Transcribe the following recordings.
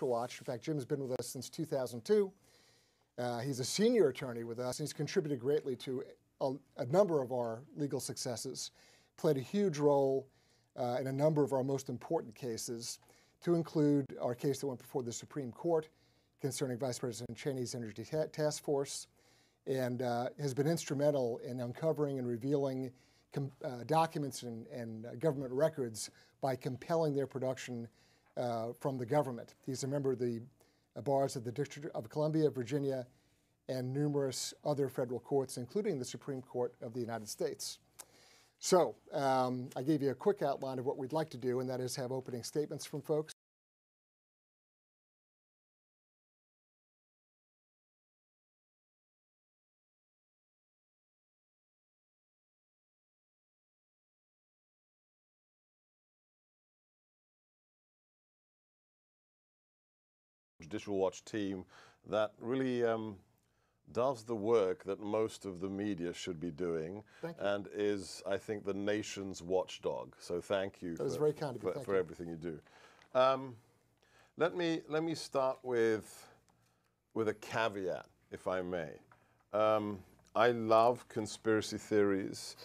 Watch. In fact, Jim's been with us since 2002. He's a senior attorney with us, and he's contributed greatly to a number of our legal successes, played a huge role in a number of our most important cases, to include our case that went before the Supreme Court concerning Vice President Cheney's Energy Task Force, and has been instrumental in uncovering and revealing documents and government records by compelling their production from the government. He's a member of the bars of the District of Columbia, Virginia, and numerous other federal courts, including the Supreme Court of the United States. So I gave you a quick outline of what we'd like to do, and that is have opening statements from folks. Judicial Watch team that really does the work that most of the media should be doing, and is, I think, the nation's watchdog. So thank you very kind of you. For everything you do. Let me start with a caveat, if I may. I love conspiracy theories,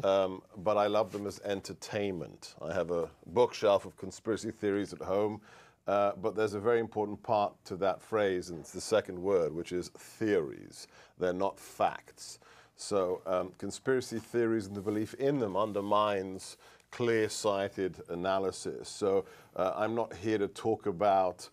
but I love them as entertainment. I have a bookshelf of conspiracy theories at home. But there's a very important part to that phrase, and it's the second word, which is theories. They're not facts. So conspiracy theories and the belief in them undermines clear-sighted analysis. So I'm not here to talk about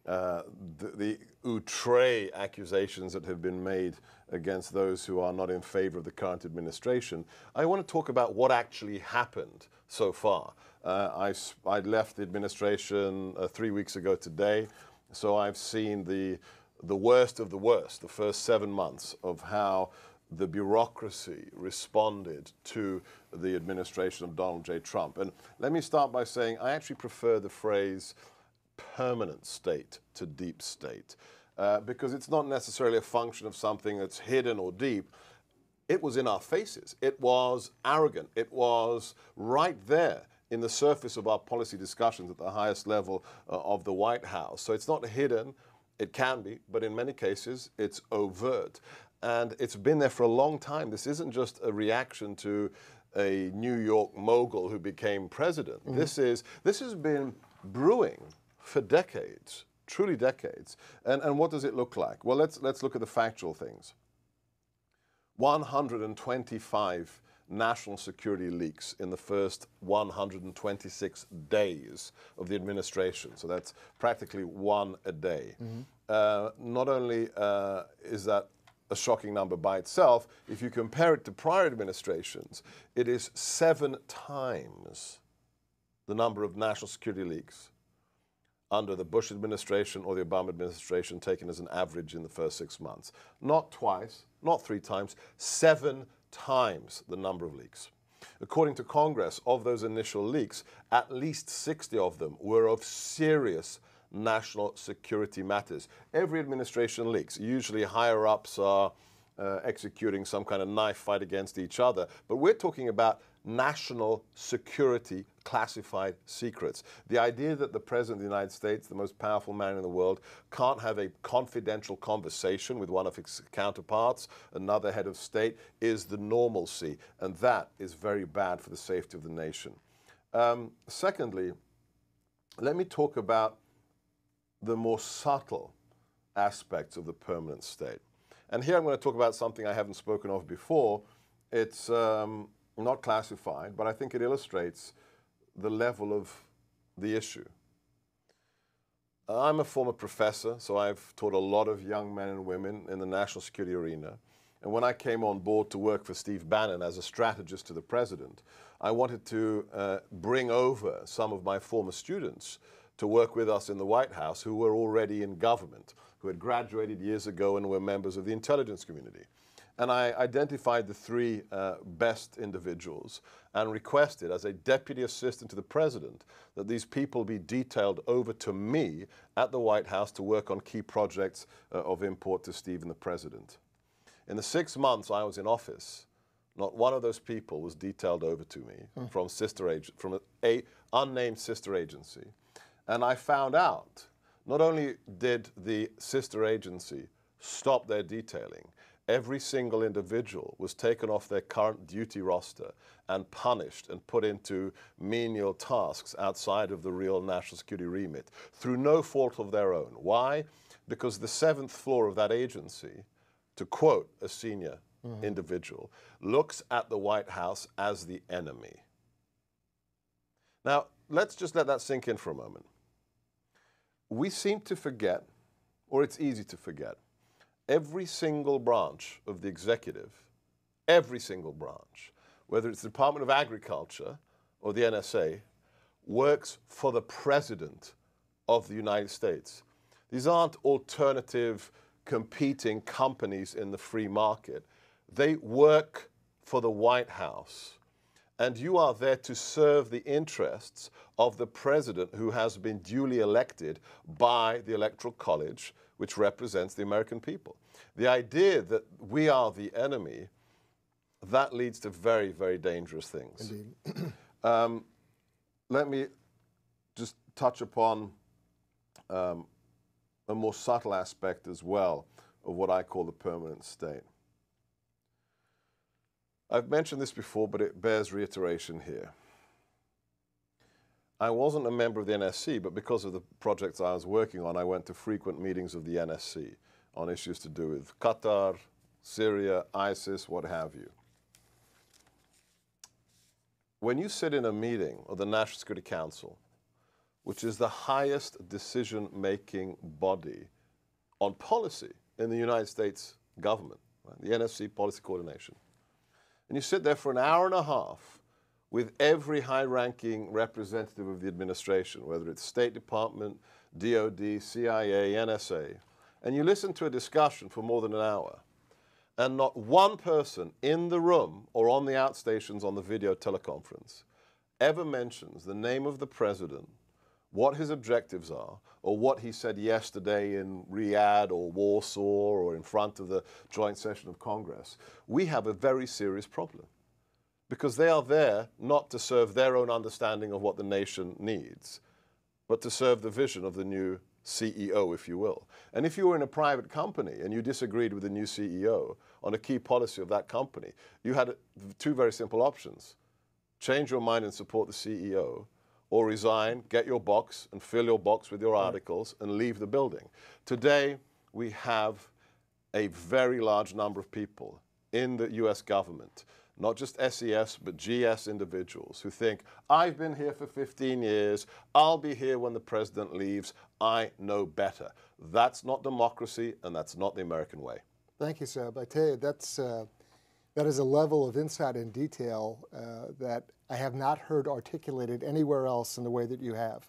the outre accusations that have been made against those who are not in favor of the current administration. I want to talk about what actually happened so far. I left the administration 3 weeks ago today, so I've seen the worst of the worst, the first 7 months of how the bureaucracy responded to the administration of Donald J. Trump. And let me start by saying I actually prefer the phrase permanent state to deep state, because it's not necessarily a function of something that's hidden or deep. It was in our faces. It was arrogant. It was right there in the surface of our policy discussions at the highest level of the White House. So it's not hidden. It can be, but in many cases, it's overt. And it's been there for a long time. This isn't just a reaction to a New York mogul who became president. Mm-hmm. This has been brewing for decades, truly decades. And what does it look like? Well, let's look at the factual things. 125 national security leaks in the first 126 days of the administration. So that's practically one a day. Mm-hmm. Not only is that a shocking number by itself, if you compare it to prior administrations, it is 7 times the number of national security leaks under the Bush administration or the Obama administration, taken as an average in the first 6 months. Not twice, not 3 times, 7 times the number of leaks. According to Congress, of those initial leaks, at least 60 of them were of serious national security matters. Every administration leaks. Usually higher-ups are executing some kind of knife fight against each other. But we're talking about national security classified secrets. The idea that the President of the United States, the most powerful man in the world, can't have a confidential conversation with one of his counterparts, another head of state, is the normalcy. And that is very bad for the safety of the nation. Secondly, let me talk about the more subtle aspects of the permanent state. And here I'm going to talk about something I haven't spoken of before. It's not classified, but I think it illustrates the level of the issue. I'm a former professor, so I've taught a lot of young men and women in the national security arena. And when I came on board to work for Steve Bannon as a strategist to the president, I wanted to bring over some of my former students to work with us in the White House who were already in government, who had graduated years ago and were members of the intelligence community. And I identified the 3 best individuals and requested, as a deputy assistant to the president, that these people be detailed over to me at the White House to work on key projects of import to Steve and the president. In the 6 months I was in office, not one of those people was detailed over to me from an unnamed sister agency. And I found out not only did the sister agency stop their detailing, every single individual was taken off their current duty roster and punished and put into menial tasks outside of the real national security remit through no fault of their own. Why? Because the 7th floor of that agency, to quote a senior individual, looks at the White House as the enemy. Now, let's just let that sink in for a moment. We seem to forget, or it's easy to forget, every single branch of the executive, every single branch, whether it's the Department of Agriculture or the NSA, works for the President of the United States. These aren't alternative, competing companies in the free market. They work for the White House. And you are there to serve the interests of the President who has been duly elected by the Electoral College, which represents the American people. The idea that we are the enemy, that leads to very, very dangerous things. Indeed. Let me just touch upon a more subtle aspect as well of what I call the permanent state. I've mentioned this before, but it bears reiteration here. I wasn't a member of the NSC, but because of the projects I was working on, I went to frequent meetings of the NSC on issues to do with Qatar, Syria, ISIS, what have you. When you sit in a meeting of the National Security Council, which is the highest decision-making body on policy in the United States government, right? The NSC Policy Coordination, and you sit there for an hour and a half with every high-ranking representative of the administration, whether it's State Department, DOD, CIA, NSA, and you listen to a discussion for more than an hour, and not one person in the room or on the outstations on the video teleconference ever mentions the name of the President, what his objectives are, or what he said yesterday in Riyadh or Warsaw or in front of the joint session of Congress, we have a very serious problem. Because they are there not to serve their own understanding of what the nation needs, but to serve the vision of the new CEO, if you will. And if you were in a private company and you disagreed with the new CEO on a key policy of that company, you had two very simple options. Change your mind and support the CEO, or resign, get your box, and fill your box with your articles and leave the building. Today, we have a very large number of people in the US government, not just SES, but GS individuals who think, I've been here for 15 years, I'll be here when the President leaves, I know better. That's not democracy, and that's not the American way. Thank you, Seb. I tell you, that is a level of insight and detail that I have not heard articulated anywhere else in the way that you have.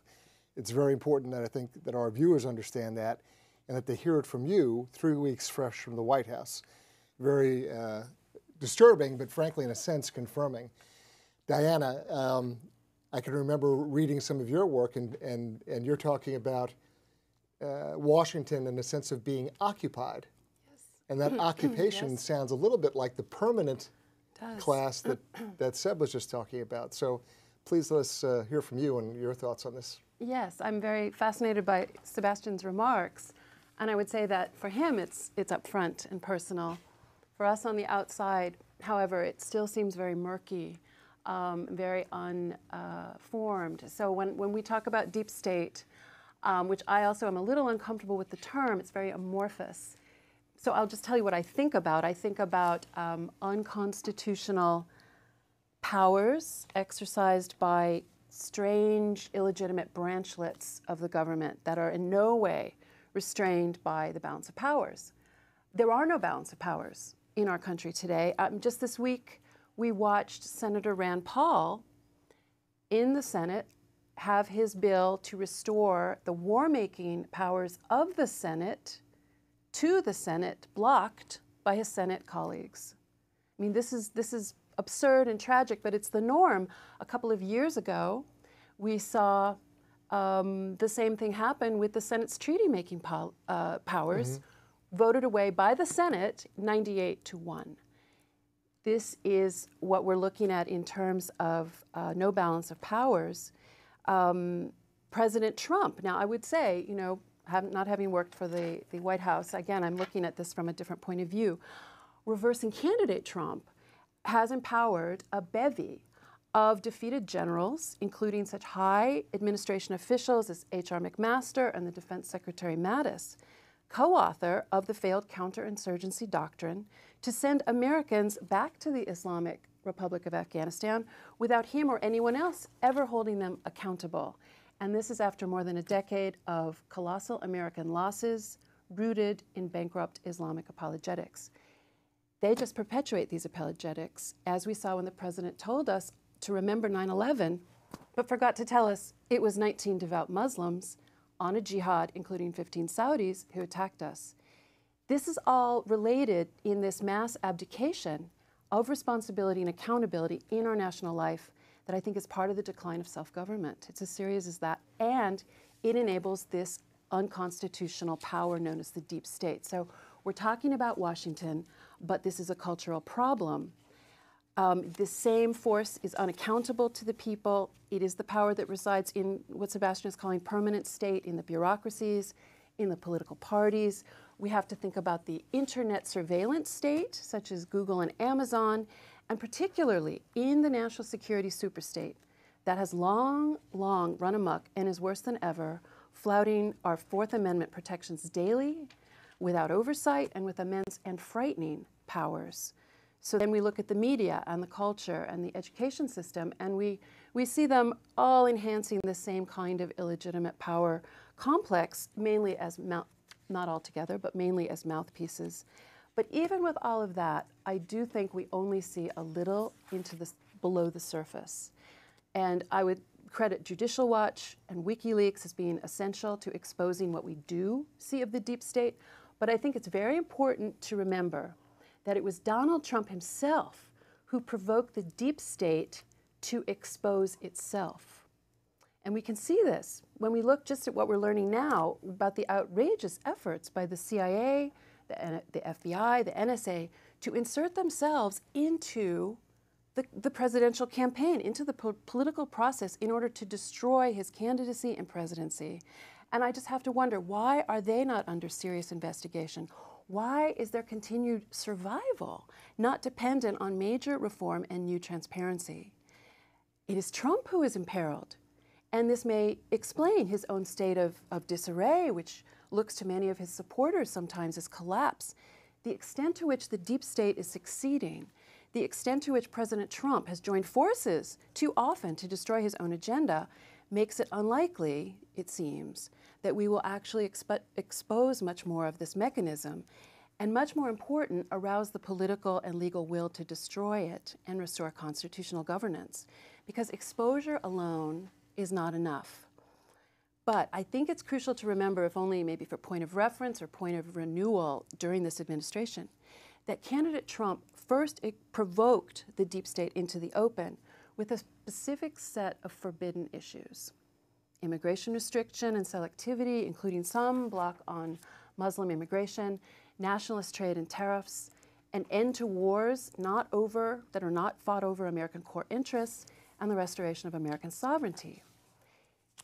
It's very important that I think that our viewers understand that and that they hear it from you 3 weeks fresh from the White House. Very disturbing, but frankly, in a sense, confirming. Diana, I can remember reading some of your work, and you're talking about Washington in the sense of being occupied. And that occupation sounds a little bit like the permanent class that Seb was just talking about. So please let us hear from you and your thoughts on this. Yes, I'm very fascinated by Sebastian's remarks. And I would say that for him, it's upfront and personal. For us on the outside, however, it still seems very murky, very unformed. So when we talk about deep state, which I also am a little uncomfortable with the term, it's very amorphous. So I'll just tell you what I think about. I think about unconstitutional powers exercised by strange, illegitimate branchlets of the government that are in no way restrained by the balance of powers. There are no balance of powers in our country today. Just this week, we watched Senator Rand Paul in the Senate have his bill to restore the war-making powers of the Senate to the Senate blocked by his Senate colleagues. I mean, this is absurd and tragic, but it's the norm. A couple of years ago, we saw the same thing happen with the Senate's treaty-making powers, voted away by the Senate 98-1. This is what we're looking at in terms of no balance of powers. President Trump, now I would say, you know, not having worked for the White House, again, I'm looking at this from a different point of view. Reversing candidate Trump has empowered a bevy of defeated generals, including such high administration officials as H.R. McMaster and the Defense Secretary Mattis, co-author of the failed counterinsurgency doctrine, to send Americans back to the Islamic Republic of Afghanistan without him or anyone else ever holding them accountable. And this is after more than a decade of colossal American losses rooted in bankrupt Islamic apologetics. They just perpetuate these apologetics, as we saw when the president told us to remember 9/11, but forgot to tell us it was 19 devout Muslims on a jihad, including 15 Saudis, who attacked us. This is all related in this mass abdication of responsibility and accountability in our national life that I think is part of the decline of self-government. It's as serious as that, and it enables this unconstitutional power known as the deep state. So we're talking about Washington, but this is a cultural problem. The same force is unaccountable to the people. It is the power that resides in what Sebastian is calling permanent state, in the bureaucracies, in the political parties. We have to think about the internet surveillance state, such as Google and Amazon, and particularly in the national security superstate that has long run amok and is worse than ever, flouting our Fourth Amendment protections daily, without oversight, and with immense and frightening powers. So then we look at the media and the culture and the education system, and we see them all enhancing the same kind of illegitimate power complex, mainly as, not altogether, but mainly as mouthpieces. But even with all of that, I do think we only see a little into the, below the surface. And I would credit Judicial Watch and WikiLeaks as being essential to exposing what we do see of the deep state. But I think it's very important to remember that it was Donald Trump himself who provoked the deep state to expose itself. And we can see this when we look just at what we're learning now about the outrageous efforts by the CIA, the FBI, the NSA, to insert themselves into the presidential campaign, into the political process in order to destroy his candidacy and presidency. And I just have to wonder, why are they not under serious investigation? Why is their continued survival not dependent on major reform and new transparency? It is Trump who is imperiled. And this may explain his own state of disarray, which looks to many of his supporters sometimes as collapse. The extent to which the deep state is succeeding, the extent to which President Trump has joined forces too often to destroy his own agenda, makes it unlikely, it seems, that we will actually expose much more of this mechanism, and much more important, arouse the political and legal will to destroy it and restore constitutional governance. Because exposure alone is not enough. But I think it's crucial to remember, if only maybe for point of reference or point of renewal during this administration, that candidate Trump first provoked the deep state into the open with a specific set of forbidden issues. Immigration restriction and selectivity, including some block on Muslim immigration, nationalist trade and tariffs, an end to wars that are not fought over American core interests, and the restoration of American sovereignty.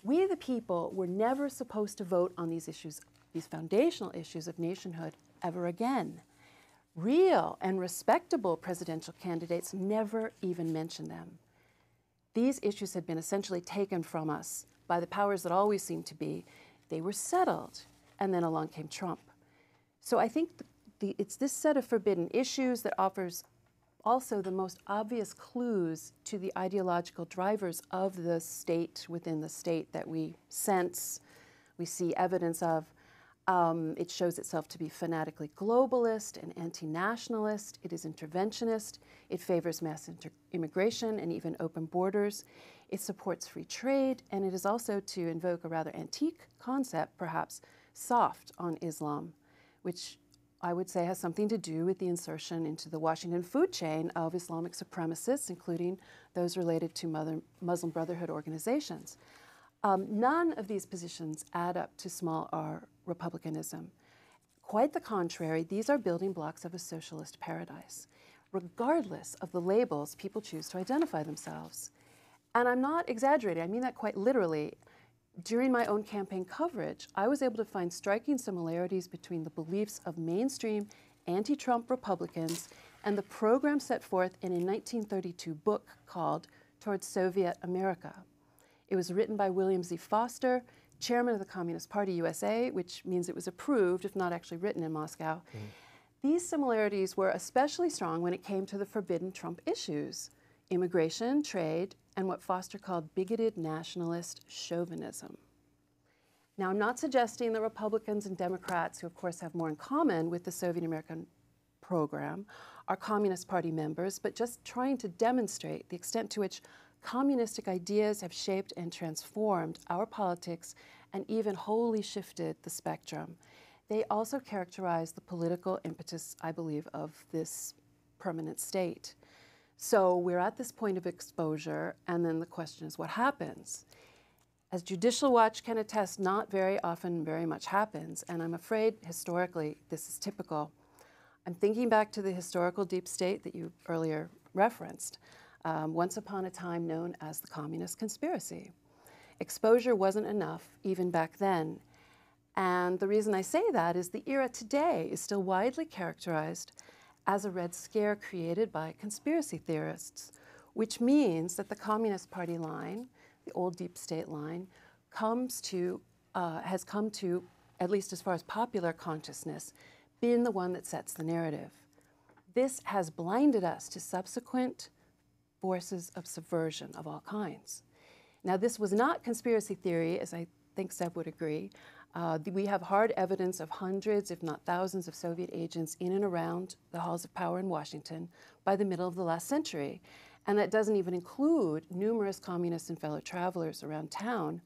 We, the people, were never supposed to vote on these issues, these foundational issues of nationhood, ever again. Real and respectable presidential candidates never even mentioned them. These issues had been essentially taken from us by the powers that always seem to be. They were settled, and then along came Trump. So I think it's this set of forbidden issues that offers also the most obvious clues to the ideological drivers of the state within the state that we sense, we see evidence of. It shows itself to be fanatically globalist and anti-nationalist. It is interventionist. It favors mass immigration and even open borders. It supports free trade, and it is also, to invoke a rather antique concept, perhaps, soft on Islam, which I would say has something to do with the insertion into the Washington food chain of Islamic supremacists, including those related to Muslim Brotherhood organizations. None of these positions add up to small r republicanism. Quite the contrary, these are building blocks of a socialist paradise, regardless of the labels people choose to identify themselves. And I'm not exaggerating, I mean that quite literally. during my own campaign coverage, I was able to find striking similarities between the beliefs of mainstream anti-Trump Republicans and the program set forth in a 1932 book called Towards Soviet America. It was written by William Z. Foster, chairman of the Communist Party USA, which means it was approved, if not actually written in Moscow. These similarities were especially strong when it came to the forbidden Trump issues: immigration, trade, and what Foster called bigoted nationalist chauvinism. Now, I'm not suggesting that Republicans and Democrats, who of course have more in common with the Soviet American program, are Communist Party members, but just trying to demonstrate the extent to which communistic ideas have shaped and transformed our politics and even wholly shifted the spectrum. They also characterize the political impetus, I believe, of this permanent state. So we're at this point of exposure, and then the question is, what happens? As Judicial Watch can attest, not very often very much happens, and I'm afraid historically this is typical. I'm thinking back to the historical deep state that you earlier referenced, once upon a time known as the Communist Conspiracy. Exposure wasn't enough even back then, and the reason I say that is the era today is still widely characterized as a Red Scare created by conspiracy theorists, which means that the Communist Party line, the old deep state line, has come to, at least as far as popular consciousness, been the one that sets the narrative. This has blinded us to subsequent forces of subversion of all kinds. Now, this was not conspiracy theory, as I think Seb would agree. We have hard evidence of hundreds, if not thousands, of Soviet agents in and around the halls of power in Washington by the middle of the last century. And that doesn't even include numerous communists and fellow travelers around town.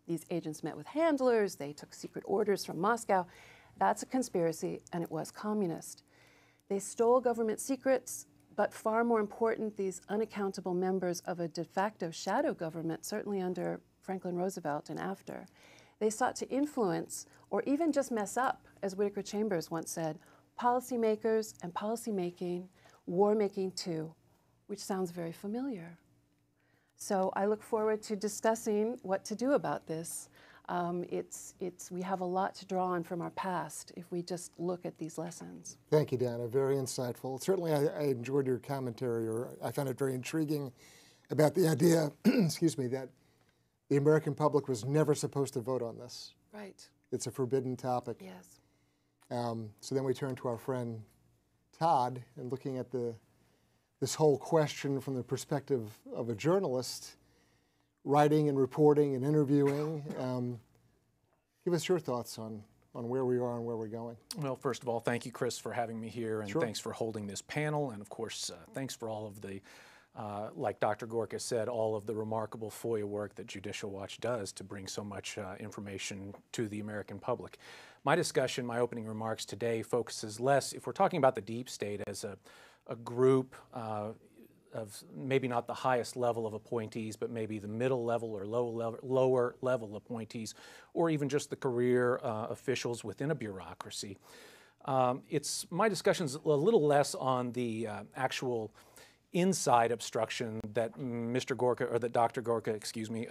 These agents met with handlers, they took secret orders from Moscow. That's a conspiracy, and it was communist. They stole government secrets, but far more important, these unaccountable members of a de facto shadow government, certainly under Franklin Roosevelt and after. They sought to influence or even just mess up, as Whittaker Chambers once said, policymakers and policymaking, war-making too, which sounds very familiar. So I look forward to discussing what to do about this. We have a lot to draw on from our past if we just look at these lessons. Thank you, Dana. Very insightful. Certainly, I enjoyed your commentary, or I found it very intriguing about the idea, excuse me, that the American public was never supposed to vote on this. Right. It's a forbidden topic. Yes. So then we turn to our friend Todd, and looking at this whole question from the perspective of a journalist, writing and reporting and interviewing. Give us your thoughts on where we are and where we're going. Well, first of all, thank you, Chris, for having me here, and thanks for holding this panel, and of course, thanks for all of the, like Dr. Gorka said, all of the remarkable FOIA work that Judicial Watch does to bring so much information to the American public. My discussion, my opening remarks today focuses less, if we're talking about the deep state as a group of maybe not the highest level of appointees, but maybe the middle level or lower level appointees, or even just the career officials within a bureaucracy. My discussion's a little less on the actual inside obstruction that Mr. Gorka, or that Dr. Gorka, excuse me,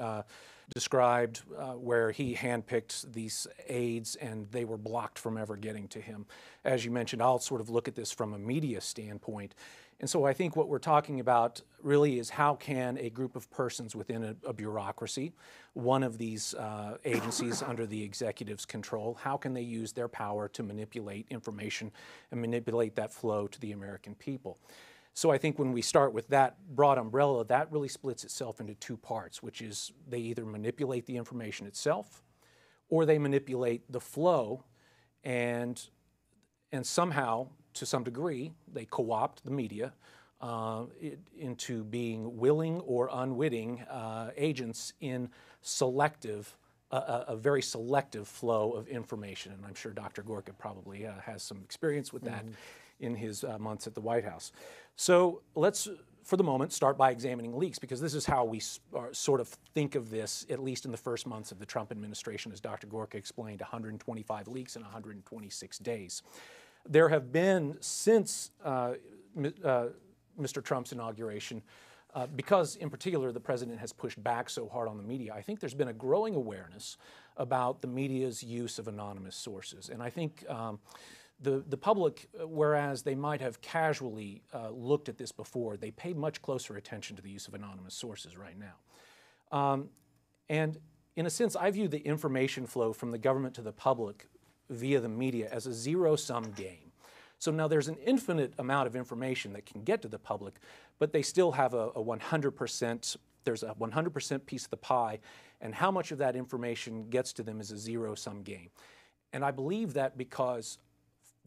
described, where he handpicked these aides and they were blocked from ever getting to him. As you mentioned, I'll sort of look at this from a media standpoint. And so I think what we're talking about really is how can a group of persons within a bureaucracy, one of these agencies under the executive's control, how can they use their power to manipulate information and manipulate that flow to the American people? So I think when we start with that broad umbrella, that really splits itself into two parts, which is they either manipulate the information itself or they manipulate the flow, and somehow, to some degree, they co-opt the media into being willing or unwitting agents in a very selective flow of information. And I'm sure Dr. Gorka probably has some experience with that in his months at the White House. So let's, for the moment, start by examining leaks, because this is how we sort of think of this, at least in the first months of the Trump administration, as Dr. Gorka explained, 125 leaks in 126 days. There have been, since Mr. Trump's inauguration, because in particular the president has pushed back so hard on the media, I think there's been a growing awareness about the media's use of anonymous sources. And I think the public, whereas they might have casually looked at this before, they pay much closer attention to the use of anonymous sources right now. And in a sense, I view the information flow from the government to the public via the media as a zero-sum game. So now there's an infinite amount of information that can get to the public, but they still have a 100%, there's a 100% piece of the pie, and how much of that information gets to them is a zero-sum game. And I believe that because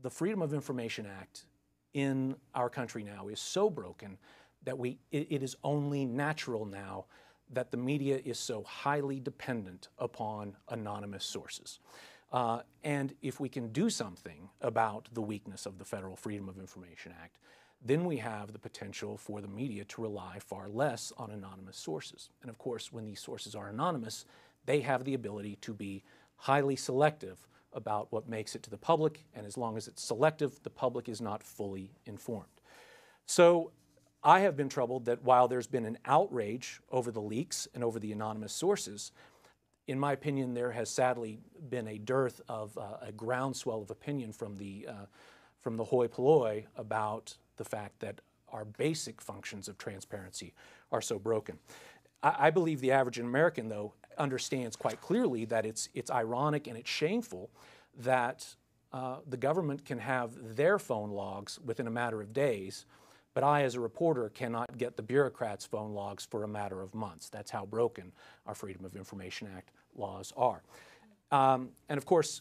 the Freedom of Information Act in our country now is so broken that it is only natural now that the media is so highly dependent upon anonymous sources. And if we can do something about the weakness of the Federal Freedom of Information Act, then we have the potential for the media to rely far less on anonymous sources. And of course, when these sources are anonymous, they have the ability to be highly selective about what makes it to the public, and as long as it's selective, the public is not fully informed. So I have been troubled that while there's been an outrage over the leaks and over the anonymous sources, in my opinion, there has sadly been a dearth of a groundswell of opinion from the hoi polloi about the fact that our basic functions of transparency are so broken. I believe the average American, though, understands quite clearly that it's ironic and it's shameful that the government can have their phone logs within a matter of days, but I, as a reporter, cannot get the bureaucrats' phone logs for a matter of months. That's how broken our Freedom of Information Act laws are. And of course,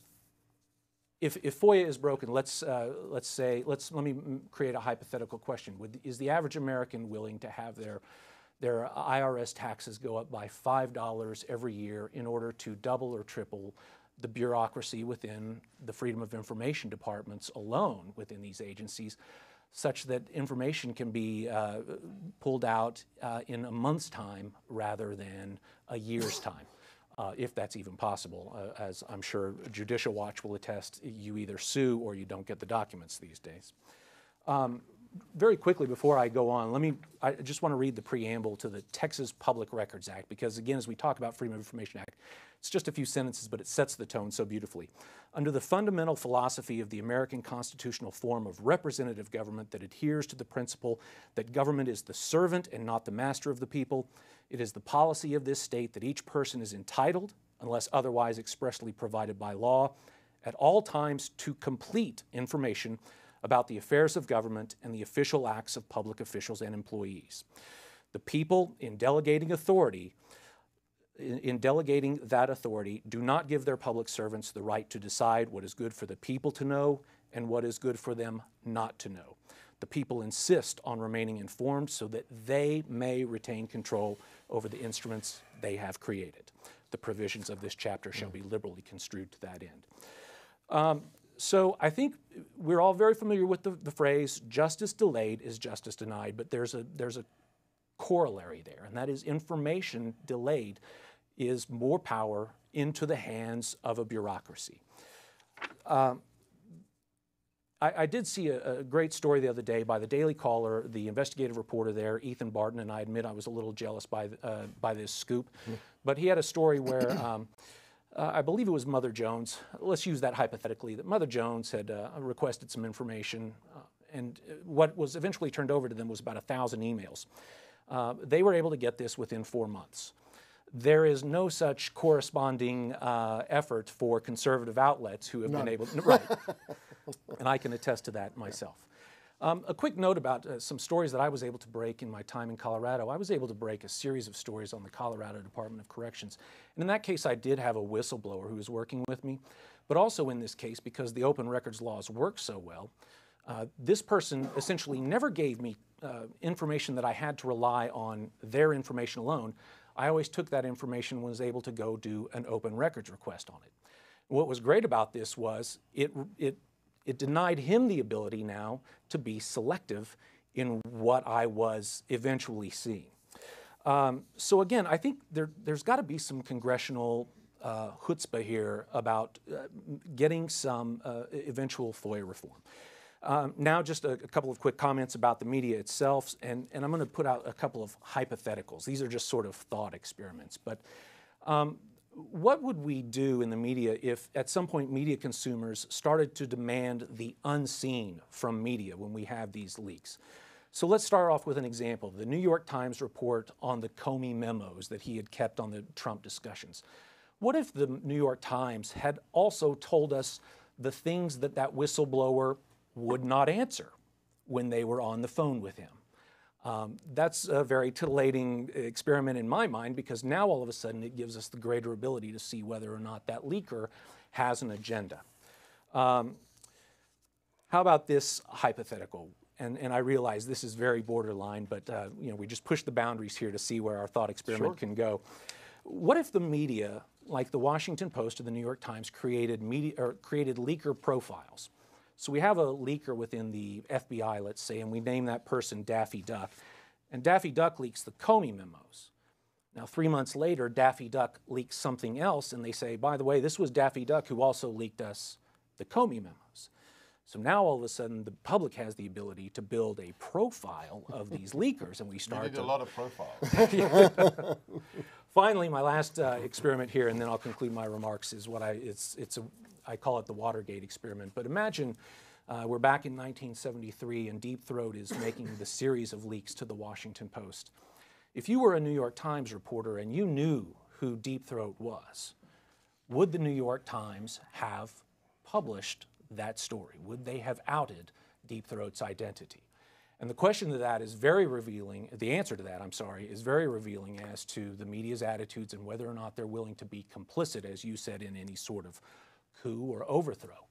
if FOIA is broken, let me create a hypothetical question. Is the average American willing to have their IRS taxes go up by $5 every year in order to double or triple the bureaucracy within the Freedom of Information departments alone within these agencies, such that information can be pulled out in a month's time rather than a year's time, if that's even possible. As I'm sure Judicial Watch will attest, you either sue or you don't get the documents these days. Very quickly before I go on, I just want to read the preamble to the Texas Public Records Act, because again, as we talk about Freedom of Information Act, it's just a few sentences, but it sets the tone so beautifully. Under the fundamental philosophy of the American constitutional form of representative government that adheres to the principle that government is the servant and not the master of the people, it is the policy of this state that each person is entitled, unless otherwise expressly provided by law, at all times to complete information about the affairs of government and the official acts of public officials and employees. The people, in delegating that authority, do not give their public servants the right to decide what is good for the people to know and what is good for them not to know. The people insist on remaining informed so that they may retain control over the instruments they have created. The provisions of this chapter shall be liberally construed to that end. So I think we're all very familiar with the phrase, justice delayed is justice denied, but there's a corollary there, and that is information delayed is more power into the hands of a bureaucracy. I did see a great story the other day by the Daily Caller, the investigative reporter there, Ethan Barton, and I admit I was a little jealous by this scoop, but he had a story where I believe it was Mother Jones. Let's use that hypothetically, that Mother Jones had requested some information, and what was eventually turned over to them was about 1,000 emails. They were able to get this within 4 months. There is no such corresponding effort for conservative outlets who have been able to, right, and I can attest to that myself. A quick note about some stories that I was able to break in my time in Colorado. I was able to break a series of stories on the Colorado Department of Corrections. And in that case, I did have a whistleblower who was working with me. But also in this case, because the open records laws work so well, this person essentially never gave me information that I had to rely on their information alone. I always took that information and was able to go do an open records request on it. What was great about this was it denied him the ability now to be selective in what I was eventually seeing. So again, I think there's got to be some congressional chutzpah here about getting some eventual FOIA reform. Now just a couple of quick comments about the media itself, and I'm going to put out a couple of hypotheticals. These are just sort of thought experiments. But what would we do in the media if at some point media consumers started to demand the unseen from media when we have these leaks? So let's start off with an example. The New York Times report on the Comey memos that he had kept on the Trump discussions. What if the New York Times had also told us the things that that whistleblower would not answer when they were on the phone with him? That's a very titillating experiment in my mind, because now all of a sudden it gives us the greater ability to see whether or not that leaker has an agenda. How about this hypothetical? And I realize this is very borderline, but we just push the boundaries here to see where our thought experiment can go. What if the media, like the Washington Post or the New York Times, created leaker profiles? So we have a leaker within the FBI, let's say, and we name that person Daffy Duck. And Daffy Duck leaks the Comey memos. Now, 3 months later, Daffy Duck leaks something else, and they say, by the way, this was Daffy Duck who also leaked us the Comey memos. So now all of a sudden, the public has the ability to build a profile of these leakers, and we start a lot of profiles. Finally, my last experiment here, and then I'll conclude my remarks, is what I call it the Watergate experiment. But imagine we're back in 1973 and Deep Throat is making the series of leaks to the Washington Post. If you were a New York Times reporter and you knew who Deep Throat was, would the New York Times have published that story? Would they have outed Deep Throat's identity? And the question to that is very revealing, the answer to that, I'm sorry, is very revealing as to the media's attitudes and whether or not they're willing to be complicit, as you said, in any sort of coup or overthrow.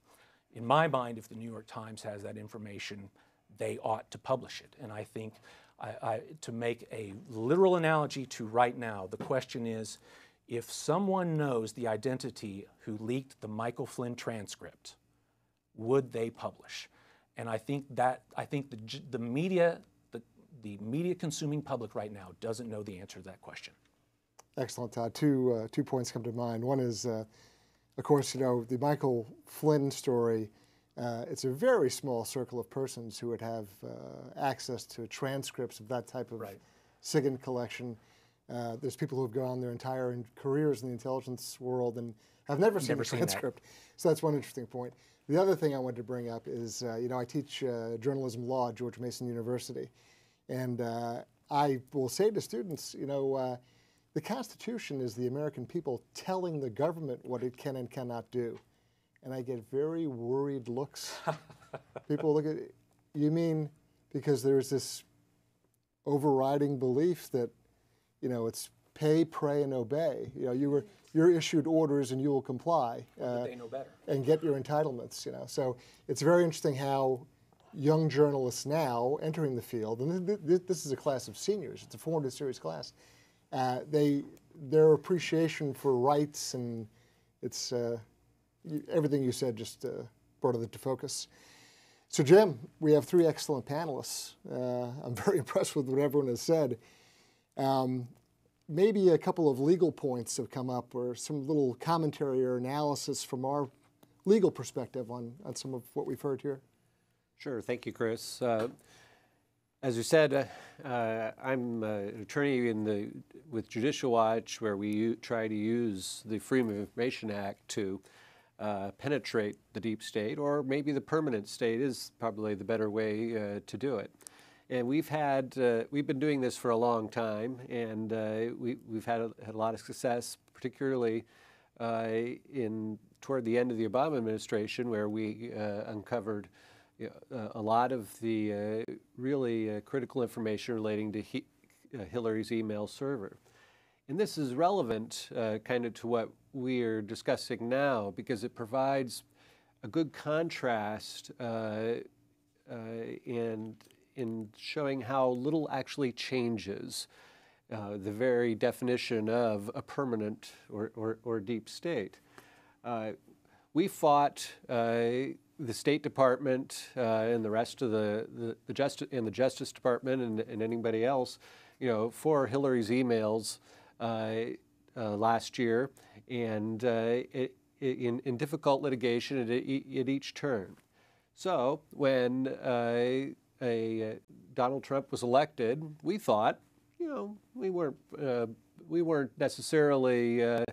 In my mind, if the New York Times has that information, they ought to publish it. And I think, to make a literal analogy to right now, the question is, if someone knows the identity who leaked the Michael Flynn transcript, would they publish? And I think the media consuming public right now doesn't know the answer to that question. Excellent, Todd. Two points come to mind. One is, of course, the Michael Flynn story. It's a very small circle of persons who would have access to transcripts of that type of SIGINT collection. There's people who have gone their entire careers in the intelligence world and have never seen a transcript. So that's one interesting point. The other thing I wanted to bring up is, I teach journalism law at George Mason University. And I will say to students, the Constitution is the American people telling the government what it can and cannot do. And I get very worried looks. People look at it, you mean because there's this overriding belief that, it's pay, pray, and obey. You're issued orders and you will comply. But they know better. And get your entitlements, So it's very interesting how young journalists now entering the field, and this is a class of seniors, it's a 400 series class, their appreciation for rights and it's everything you said just brought it into focus. So Jim, we have 3 excellent panelists. I'm very impressed with what everyone has said. Maybe a couple of legal points have come up or some little commentary or analysis from our legal perspective on some of what we've heard here. Sure. Thank you, Chris. As you said, I'm an attorney with Judicial Watch, where we try to use the Freedom of Information Act to penetrate the deep state, or maybe the permanent state is probably the better way to do it. And we've been doing this for a long time, and we've had a lot of success, particularly toward the end of the Obama administration, where we uncovered a lot of the really critical information relating to Hillary's email server. And this is relevant kind of to what we're discussing now, because it provides a good contrast in showing how little actually changes the very definition of a permanent or deep state. We fought the State Department and the rest of the Justice Department and anybody else, for Hillary's emails last year, and in difficult litigation at each turn. So when Donald Trump was elected, we thought, we weren't necessarily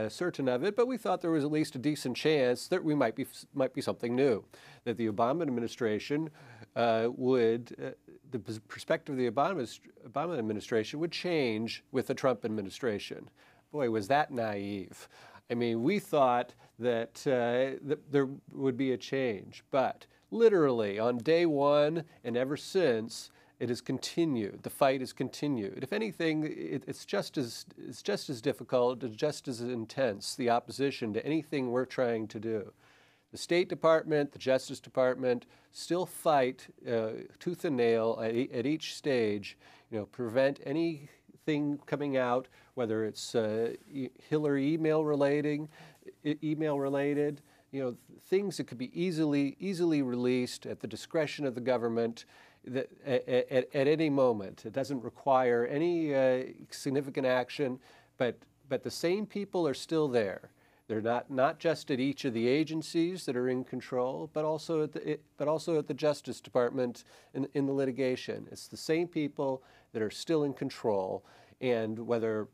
certain of it, but we thought there was at least a decent chance that we might be something new, that the Obama administration the perspective of the Obama administration would change with the Trump administration. Boy, was that naive. I mean, we thought that there would be a change, but literally on day one and ever since, it has continued. The fight has continued. If anything, it's just as difficult, it's just as intense, the opposition to anything we're trying to do. The State Department, the Justice Department still fight tooth and nail at each stage, prevent anything coming out, whether it's Hillary email related, things that could be easily released at the discretion of the government at any moment. It doesn't require any significant action, but the same people are still there. They're not just at each of the agencies that are in control, but also at the Justice Department in the litigation. It's the same people that are still in control, and whether,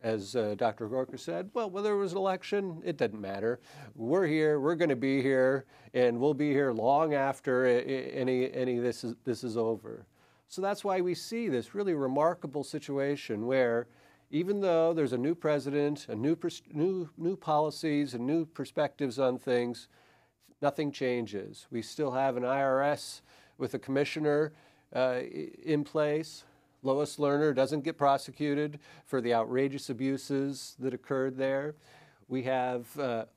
as Dr. Gorka said, well, whether it was an election, it doesn't matter. We're here, we're going to be here, and we'll be here long after any this is over. So that's why we see this really remarkable situation where, even though there's a new president, new policies and new perspectives on things, nothing changes. We still have an IRS with a commissioner in place. Lois Lerner doesn't get prosecuted for the outrageous abuses that occurred there. We have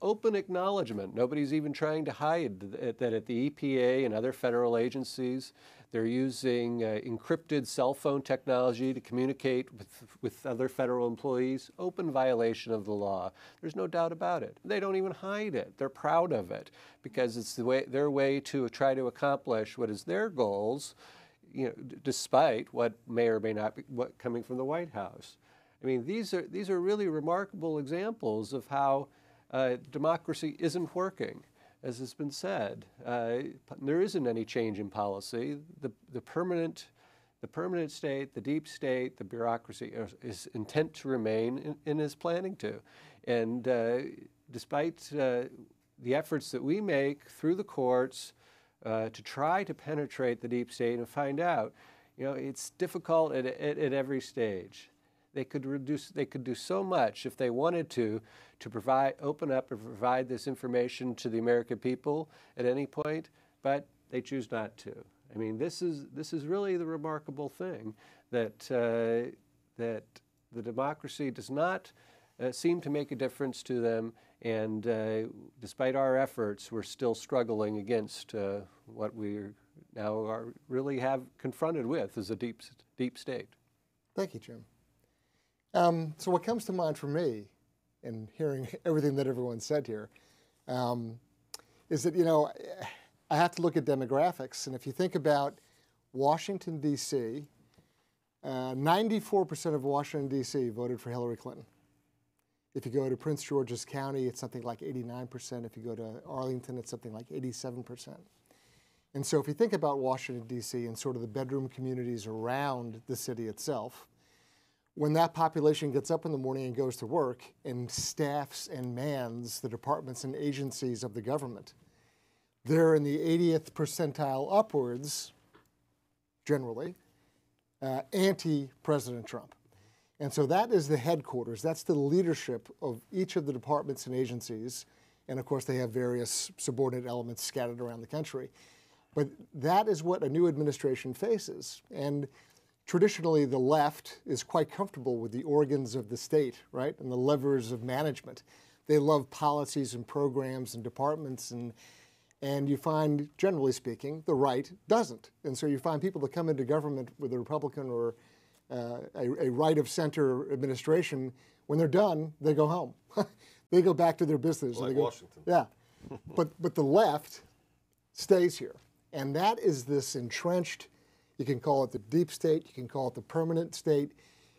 open acknowledgement. Nobody's even trying to hide that at the EPA and other federal agencies, they're using encrypted cell phone technology to communicate with other federal employees. Open violation of the law. There's no doubt about it. They don't even hide it. They're proud of it because it's their way to try to accomplish what is their goals, despite what may or may not be coming from the White House. I mean, these are really remarkable examples of how democracy isn't working. As has been said, there isn't any change in policy. The permanent state, the deep state, the bureaucracy is intent to remain and is planning to. And despite the efforts that we make through the courts to try to penetrate the deep state and find out, it's difficult at every stage. They could do so much if they wanted to open up and provide this information to the American people at any point, but they choose not to. I mean, this is really the remarkable thing that the democracy does not seem to make a difference to them, and despite our efforts, we're still struggling against what we now really have confronted with as a deep state. Thank you, Jim. So what comes to mind for me in hearing everything that everyone said here is that, I have to look at demographics. And if you think about Washington, D.C., 94% of Washington, D.C. voted for Hillary Clinton. If you go to Prince George's County, it's something like 89%. If you go to Arlington, it's something like 87%. And so if you think about Washington, D.C. and sort of the bedroom communities around the city itself, when that population gets up in the morning and goes to work and staffs and mans the departments and agencies of the government, they're in the 80th percentile upwards, generally, anti-President Trump. And so that is the headquarters. That's the leadership of each of the departments and agencies. And of course, they have various subordinate elements scattered around the country. But that is what a new administration faces. And traditionally, the left is quite comfortable with the organs of the state, right, and the levers of management. They love policies and programs and departments, and you find, generally speaking, the right doesn't. And so you find people that come into government with a Republican or a right-of-center administration, when they're done, they go home. They go back to their business. Like Washington. Yeah, but the left stays here. And that is this entrenched, you can call it the deep state, you can call it the permanent state,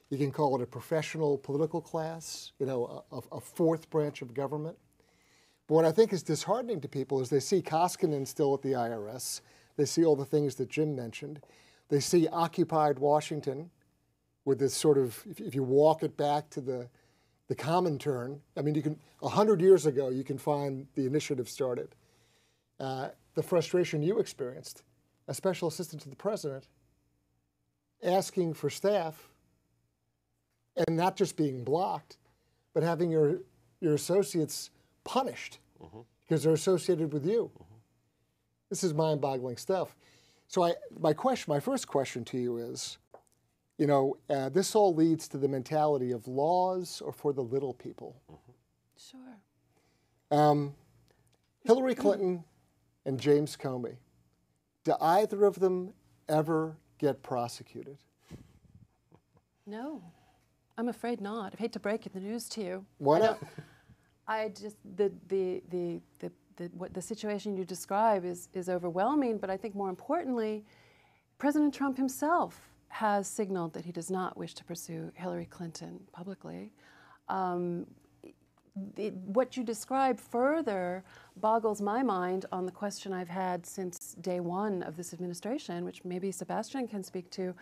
you can call it a professional political class, a fourth branch of government. But what I think is disheartening to people is they see Koskinen still at the IRS. They see all the things that Jim mentioned. They see occupied Washington with this sort of, if you walk it back to the Comintern, I mean, you can, 100 years ago, you can find the initiative started. The frustration you experienced, a special assistant to the president, asking for staff and not just being blocked, but having your associates punished because they're associated with you. This is mind-boggling stuff. So my first question to you is, you know, this all leads to the mentality of laws or for the little people. Sure. Hillary Clinton and James Comey, do either of them ever get prosecuted? No, I'm afraid not. I hate to break the news to you. Why not? I just the situation you describe is overwhelming, but I think more importantly, President Trump himself has signaled that he does not wish to pursue Hillary Clinton publicly. What you describe further boggles my mind on the question I've had since day one of this administration, which maybe Sebastian can speak to,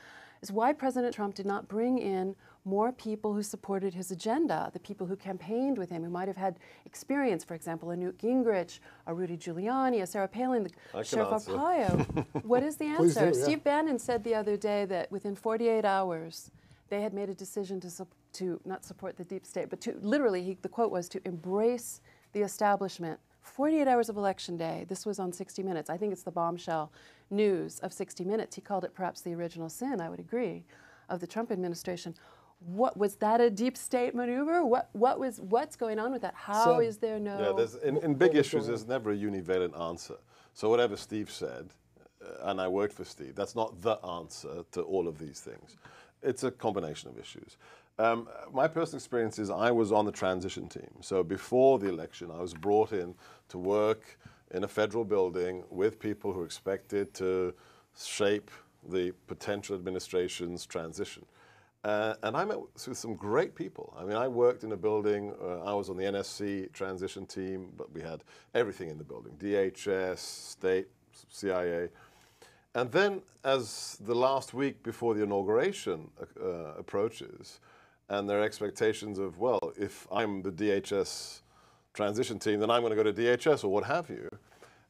is why President Trump did not bring in more people who supported his agenda, the people who campaigned with him, who might have had experience, for example, a Newt Gingrich, a Rudy Giuliani, a Sarah Palin, the Sheriff Arpaio. What is the answer? Do, yeah. Steve Bannon said the other day that within 48 hours, they had made a decision to not support the deep state, but to literally, the quote was, to embrace the establishment. 48 hours of election day. This was on 60 Minutes. I think it's the bombshell news of 60 Minutes. He called it perhaps the original sin, I would agree, of the Trump administration. What was that, a deep state maneuver? What's going on with that? How is there no... Yeah, there's, in big issues, there's never a univalent answer. So whatever Steve said, and I worked for Steve, that's not the answer to all of these things. It's a combination of issues. My personal experience is I was on the transition team. So before the election, I was brought in to work in a federal building with people who are expected to shape the potential administration's transition. And I met with some great people. I mean, I worked in a building, I was on the NSC transition team, but we had everything in the building, DHS, state, CIA. And then as the last week before the inauguration approaches, and their expectations of, well, if I'm the DHS transition team, then I'm going to go to DHS or what have you.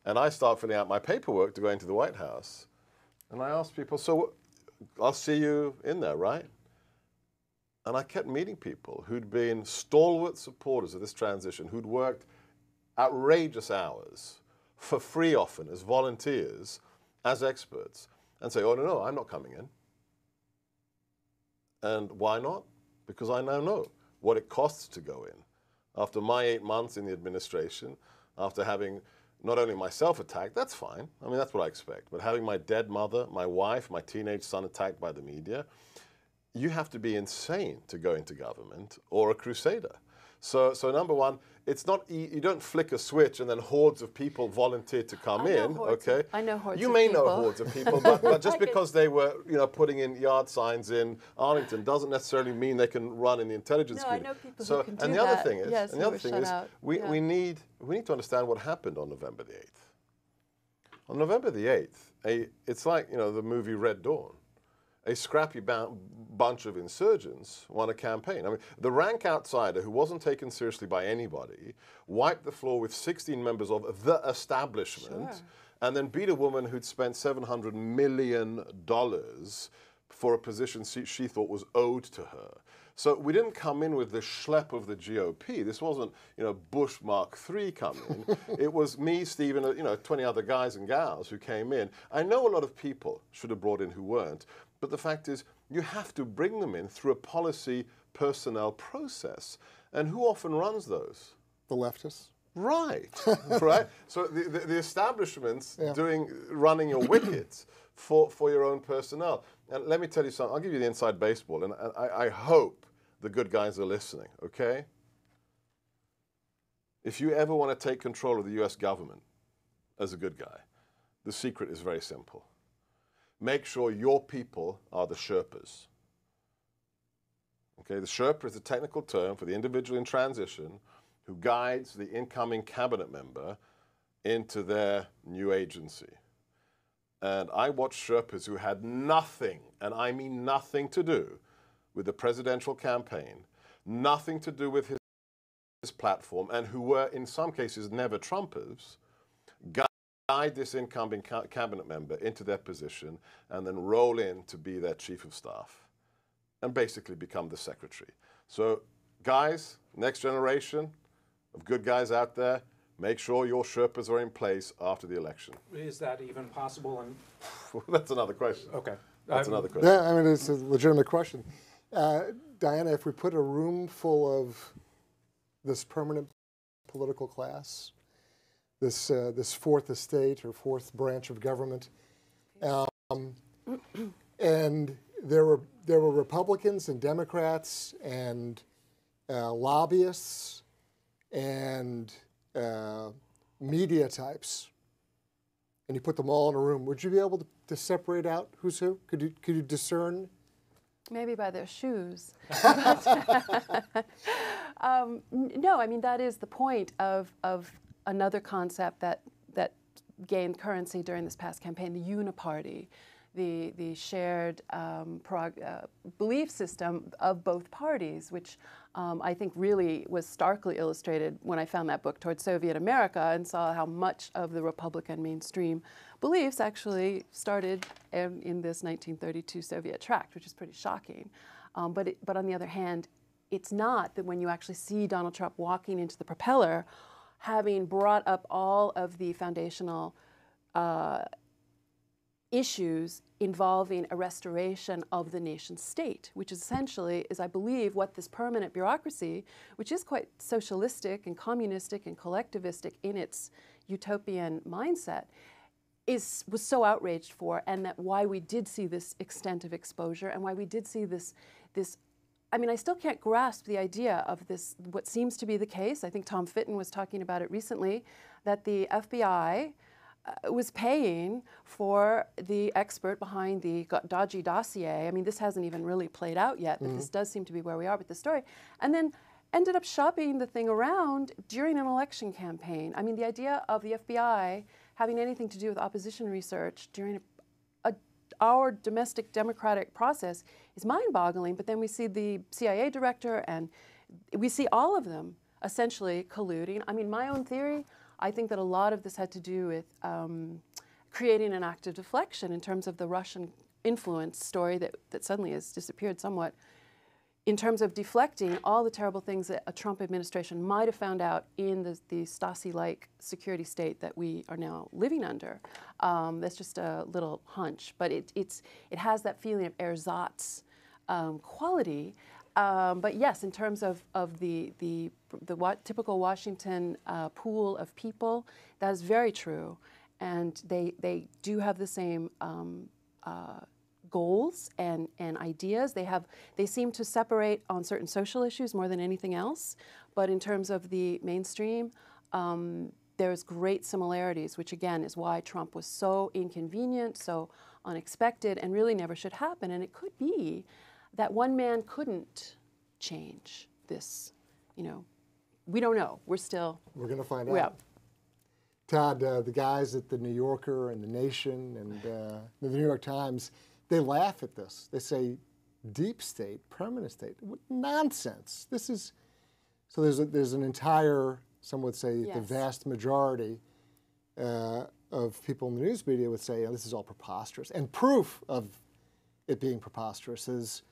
And I start filling out my paperwork to go into the White House. And I ask people, so I'll see you in there, right? And I kept meeting people who'd been stalwart supporters of this transition, who'd worked outrageous hours for free often as volunteers, as experts, and say, oh, no, I'm not coming in. And why not? Because I now know what it costs to go in. After my 8 months in the administration, after having not only myself attacked, that's fine. I mean, that's what I expect. But having my dead mother, my wife, my teenage son attacked by the media, you have to be insane to go into government or a crusader. So number one, it's not, you don't flick a switch and then hordes of people volunteer to come in, okay? I know hordes of people. You may know hordes of people, but just because they were, putting in yard signs in Arlington doesn't necessarily mean they can run in the intelligence community. I know people who can do that. And the other thing is, yes, we need to understand what happened on November the 8th. On November the 8th, it's like, the movie Red Dawn. A scrappy bunch of insurgents won a campaign. I mean, the rank outsider who wasn't taken seriously by anybody wiped the floor with 16 members of the establishment and then beat a woman who'd spent $700 million for a position she thought was owed to her. So we didn't come in with the schlep of the GOP. This wasn't, Bush Mark III coming. It was me, Steve, and 20 other guys and gals who came in. I know a lot of people should have brought in who weren't. But the fact is, you have to bring them in through a policy personnel process. And who often runs those? The leftists. Right, right. So the establishment's running your wickets for your own personnel. And let me tell you something. I'll give you the inside baseball. And I hope the good guys are listening, okay? If you ever want to take control of the US government as a good guy, the secret is very simple. Make sure your people are the Sherpas. Okay, the Sherpa is a technical term for the individual in transition who guides the incoming cabinet member into their new agency. And I watched Sherpas who had nothing, and I mean nothing to do with the presidential campaign, nothing to do with his platform, and who were in some cases never Trumpers, guide this incoming cabinet member into their position and then roll in to be their chief of staff and basically become the secretary. So guys, next generation of good guys out there, make sure your Sherpas are in place after the election. Is that even possible? That's another question. Okay. That's another question. Yeah, I mean, it's a legitimate question. Diana, if we put a room full of this permanent political class, this fourth estate or fourth branch of government, and there were Republicans and Democrats and lobbyists and media types, and you put them all in a room, would you be able to separate out who's who? Could you discern? Maybe by their shoes. No, I mean, that is the point of another concept that gained currency during this past campaign, the uniparty, the shared belief system of both parties, which I think really was starkly illustrated when I found that book, Towards Soviet America, and saw how much of the Republican mainstream beliefs actually started in this 1932 Soviet tract, which is pretty shocking. But on the other hand, it's not that when you actually see Donald Trump walking into the propeller, having brought up all of the foundational issues involving a restoration of the nation state, which essentially is, I believe, what this permanent bureaucracy, which is quite socialistic and communistic and collectivistic in its utopian mindset, was so outraged for, and that why we did see this extent of exposure and why we did see this I mean, I still can't grasp the idea of this, what seems to be the case. I think Tom Fitton was talking about it recently, that the FBI was paying for the expert behind the dodgy dossier. I mean, this hasn't even really played out yet, but this does seem to be where we are with the story. And then ended up shopping the thing around during an election campaign. I mean, the idea of the FBI having anything to do with opposition research during our domestic democratic process is mind-boggling, but then we see the CIA director and we see all of them essentially colluding. I mean, my own theory, I think that a lot of this had to do with creating an act of deflection in terms of the Russian influence story that suddenly has disappeared somewhat, in terms of deflecting all the terrible things that a Trump administration might have found out in the Stasi-like security state that we are now living under. That's just a little hunch, but it has that feeling of ersatz quality. But yes, in terms of the typical Washington pool of people, that is very true, and they do have the same goals and ideas. They seem to separate on certain social issues more than anything else, but in terms of the mainstream, there's great similarities, which again is why Trump was so inconvenient, so unexpected, and really never should happen. And it could be that one man couldn't change this. You know, we don't know. We're going to find out. Todd, the guys at the New Yorker and the Nation and the New York Times, they laugh at this. They say, deep state, permanent state. Nonsense. This is, so there's an entire, some would say the vast majority of people in the news media would say, oh, this is all preposterous. And proof of it being preposterous is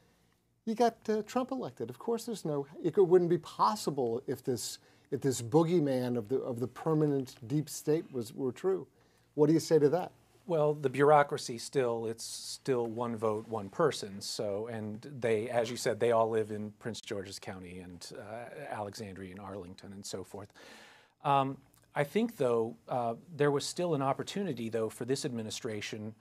you got Trump elected. Of course it wouldn't be possible if this boogeyman of the permanent deep state were true. What do you say to that? Well, the bureaucracy it's still one vote, one person. So, and they, as you said, they all live in Prince George's County and Alexandria and Arlington and so forth. I think, though, there was still an opportunity, though, for this administration.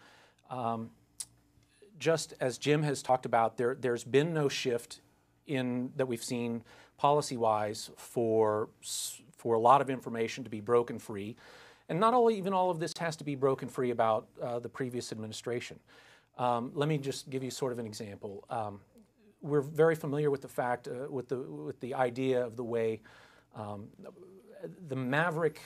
Just as Jim has talked about, there's been no shift that we've seen policy-wise for a lot of information to be broken free. And not even all of this has to be broken free about the previous administration. Let me just give you sort of an example. We're very familiar with the fact, with the idea of the way The maverick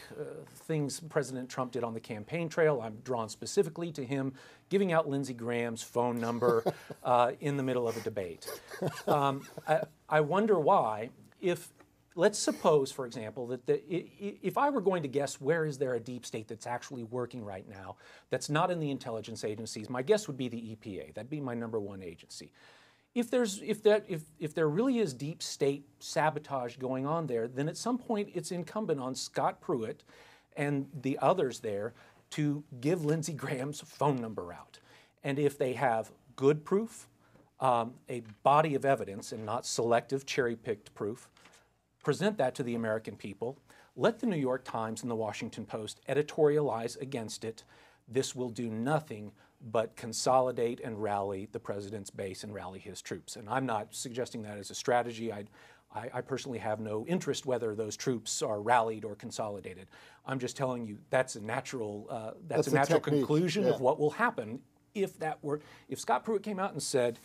things President Trump did on the campaign trail, I'm drawn specifically to him giving out Lindsey Graham's phone number in the middle of a debate. I wonder why, let's suppose, for example, that if I were going to guess where is there a deep state that's actually working right now that's not in the intelligence agencies, my guess would be the EPA. That'd be my #1 agency. If there really is deep state sabotage going on there, then at some point it's incumbent on Scott Pruitt and the others there to give Lindsey Graham's phone number out. And if they have good proof, a body of evidence and not selective cherry-picked proof, present that to the American people. Let the New York Times and the Washington Post editorialize against it. This will do nothing but consolidate and rally the president's base and rally his troops. And I'm not suggesting that as a strategy. I personally have no interest whether those troops are rallied or consolidated. I'm just telling you that's a natural conclusion of what will happen if Scott Pruitt came out and said,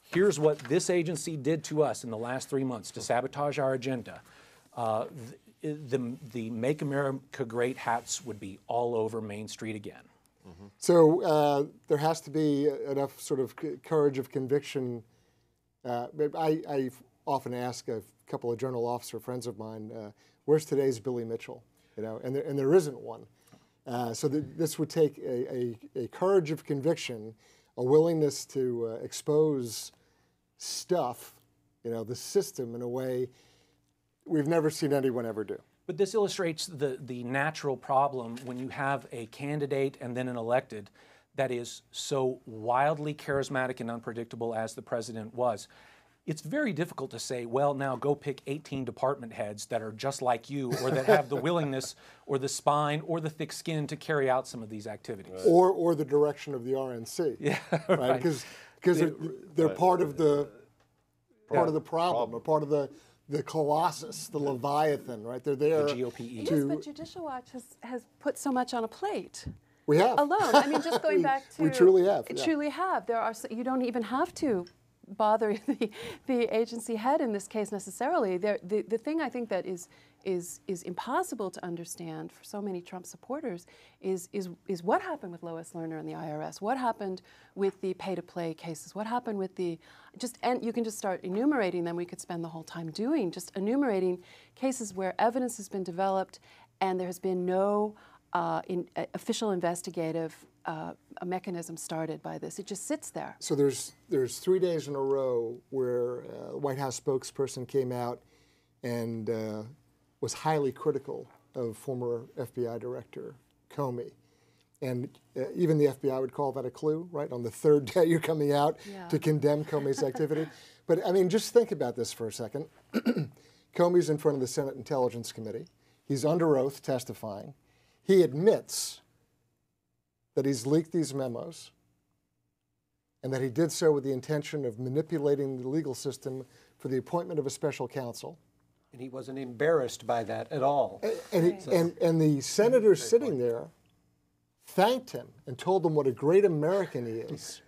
here's what this agency did to us in the last 3 months to sabotage our agenda. The Make America Great hats would be all over Main Street again. Mm-hmm. So there has to be enough sort of courage of conviction. I often ask a couple of general officer friends of mine, where's today's Billy Mitchell? You know, and there isn't one. So this would take a courage of conviction, a willingness to expose stuff, you know, the system in a way we've never seen anyone ever do. But this illustrates the natural problem when you have a candidate and then an elected that is so wildly charismatic and unpredictable as the president was. It's very difficult to say, well, now go pick 18 department heads that are just like you or that have the willingness or the spine or the thick skin to carry out some of these activities. Or the direction of the RNC. Yeah, right. Because they're part of the problem, or part of the colossus, the leviathan, right? They're there. The GOP. Yes, but Judicial Watch has put so much on a plate. We have. Alone. I mean, just going back to... We truly have. Truly have. You don't even have to bother the agency head in this case necessarily. The thing I think that is impossible to understand for so many Trump supporters is what happened with Lois Lerner and the IRS, what happened with the pay-to-play cases, what happened with and you can just start enumerating them. We could spend the whole time just enumerating cases where evidence has been developed and there has been no official investigative a mechanism started by this. It just sits there. So there's 3 days in a row where a White House spokesperson came out and was highly critical of former FBI Director Comey. And even the FBI would call that a clue, right? On the third day you're coming out to condemn Comey's activity. But I mean, just think about this for a second. Comey's in front of the Senate Intelligence Committee. He's under oath testifying. He admits that he's leaked these memos and that he did so with the intention of manipulating the legal system for the appointment of a special counsel. And he wasn't embarrassed by that at all. And the senators sitting there thanked him and told him what a great American he is.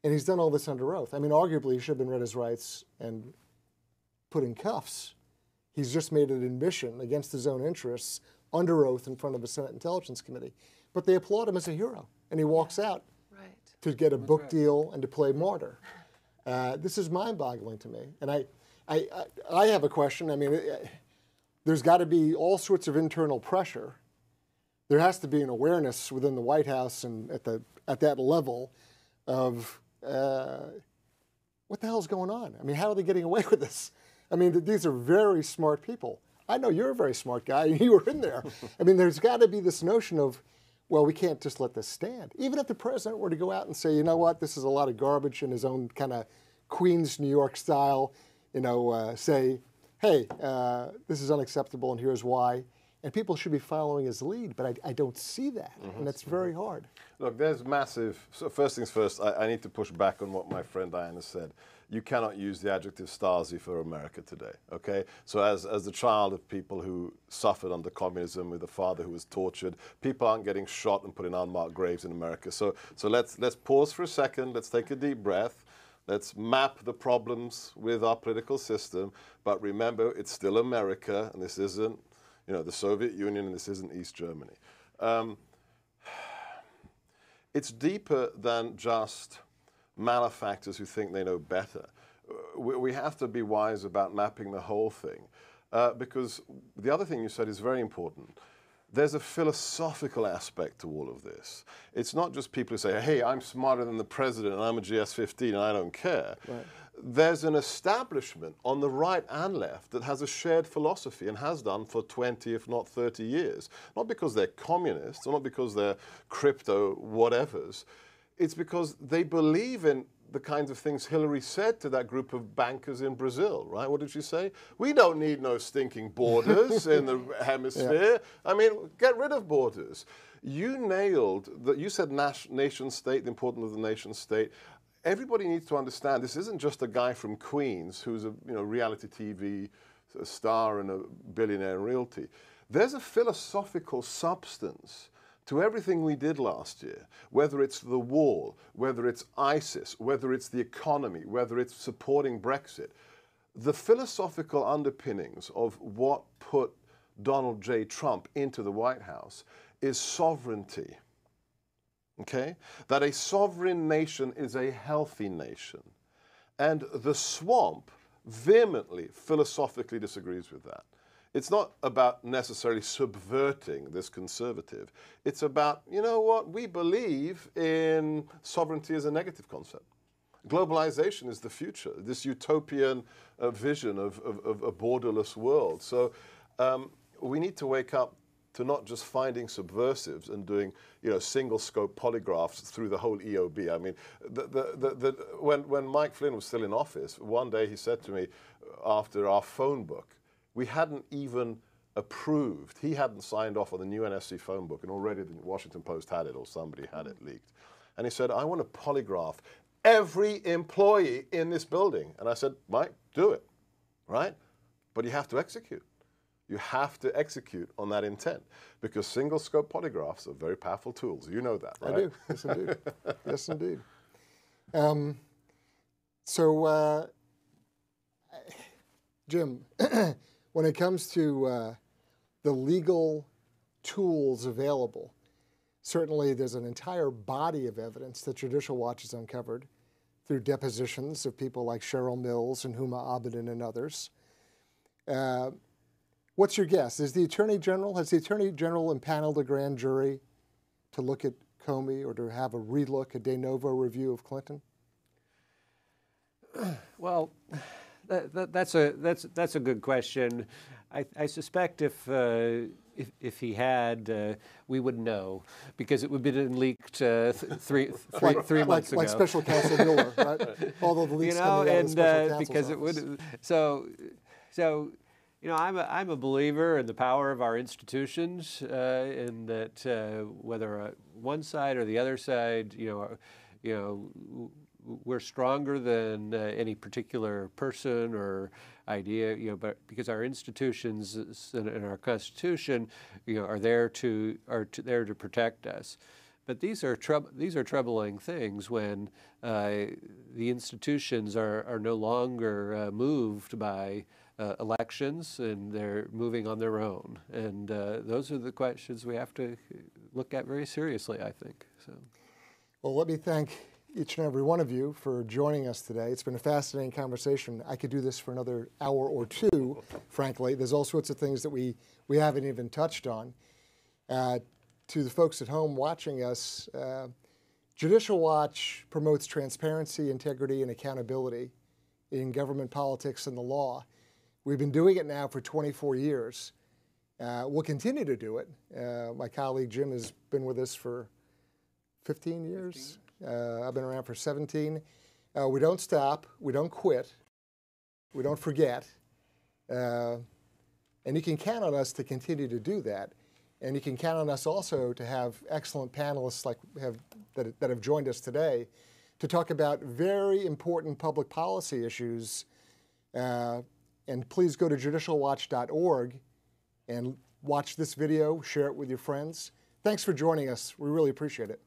And he's done all this under oath. I mean, arguably, he should have been read his rights and put in cuffs. He's just made an admission against his own interests under oath in front of a Senate Intelligence Committee. But they applaud him as a hero, and he walks out to get a book deal and to play martyr. This is mind-boggling to me. And I have a question. I mean, there's got to be all sorts of internal pressure. There has to be an awareness within the White House and at that level of what the hell's going on? I mean, how are they getting away with this? I mean, these are very smart people. I know you're a very smart guy. You were in there. I mean, there's got to be this notion of, well, we can't just let this stand. Even if the president were to go out and say, you know what, this is a lot of garbage in his own kind of Queens, New York style, say, hey, this is unacceptable and here's why. And people should be following his lead, but I don't see that, and it's very hard. Look, there's massive, so first things first, I need to push back on what my friend Diana said. You cannot use the adjective Stasi for America today, okay? So as the child of people who suffered under communism with a father who was tortured, people aren't getting shot and put in unmarked graves in America. So let's pause for a second, let's take a deep breath. Let's map the problems with our political system. But remember, it's still America, and this isn't, you know, the Soviet Union, and this isn't East Germany. It's deeper than just malefactors who think they know better. We have to be wise about mapping the whole thing. Because the other thing you said is very important. There's a philosophical aspect to all of this. It's not just people who say, hey, I'm smarter than the president and I'm a GS-15 and I don't care. Right. There's an establishment on the right and left that has a shared philosophy and has done for 20, if not 30 years. Not because they're communists or not because they're crypto whatevers. It's because they believe in the kinds of things Hillary said to that group of bankers in Brazil, right? What did she say? We don't need no stinking borders in the hemisphere. Yeah. I mean, get rid of borders. You nailed that. You said nation state, the importance of the nation state. Everybody needs to understand this isn't just a guy from Queens who's a reality TV star and a billionaire in realty. There's a philosophical substance to everything we did last year, whether it's the wall, whether it's ISIS, whether it's the economy, whether it's supporting Brexit. The philosophical underpinnings of what put Donald J. Trump into the White House is sovereignty. Okay? That a sovereign nation is a healthy nation. And the swamp vehemently, philosophically disagrees with that. It's not about necessarily subverting this conservative. It's about, you know what, we believe in sovereignty as a negative concept. Globalization is the future, this utopian vision of a borderless world. So we need to wake up to not just finding subversives and doing, single-scope polygraphs through the whole EOB. I mean, when Mike Flynn was still in office, one day he said to me, after our phone book, we hadn't even approved, he hadn't signed off on the new NSC phone book, and already the Washington Post had it, or somebody had it leaked. And he said, I want to polygraph every employee in this building. And I said, Mike, do it, right? But you have to execute. You have to execute on that intent, because single-scope polygraphs are very powerful tools. You know that, right? I do. Yes, indeed. Yes, indeed. Jim, when it comes to the legal tools available, certainly there's an entire body of evidence that Judicial Watch has uncovered through depositions of people like Cheryl Mills and Huma Abedin and others. What's your guess? Has the Attorney General impaneled a grand jury to look at Comey or to have a relook, a de novo review of Clinton? Well, that's a good question. I suspect if he had, we would know, because it would have been leaked three months ago. Like Special Counsel Mueller, right? All the leaks coming out of the Special Counsel's because office. It would. So. I'm a believer in the power of our institutions, and that whether one side or the other side, we're stronger than any particular person or idea, but because our institutions and our Constitution, are there to protect us. But these are troubling things when the institutions are no longer moved by elections, and they're moving on their own. And those are the questions we have to look at very seriously, I think. So, well, let me thank each and every one of you for joining us today. It's been a fascinating conversation. I could do this for another hour or two, frankly. There's all sorts of things that we haven't even touched on. To the folks at home watching us, Judicial Watch promotes transparency, integrity, and accountability in government politics and the law. We've been doing it now for 24 years. We'll continue to do it. My colleague Jim has been with us for 15 years. I've been around for 17. We don't stop. We don't quit. We don't forget. And you can count on us to continue to do that. And you can count on us also to have excellent panelists that have joined us today to talk about very important public policy issues. And please go to judicialwatch.org and watch this video, share it with your friends. Thanks for joining us. We really appreciate it.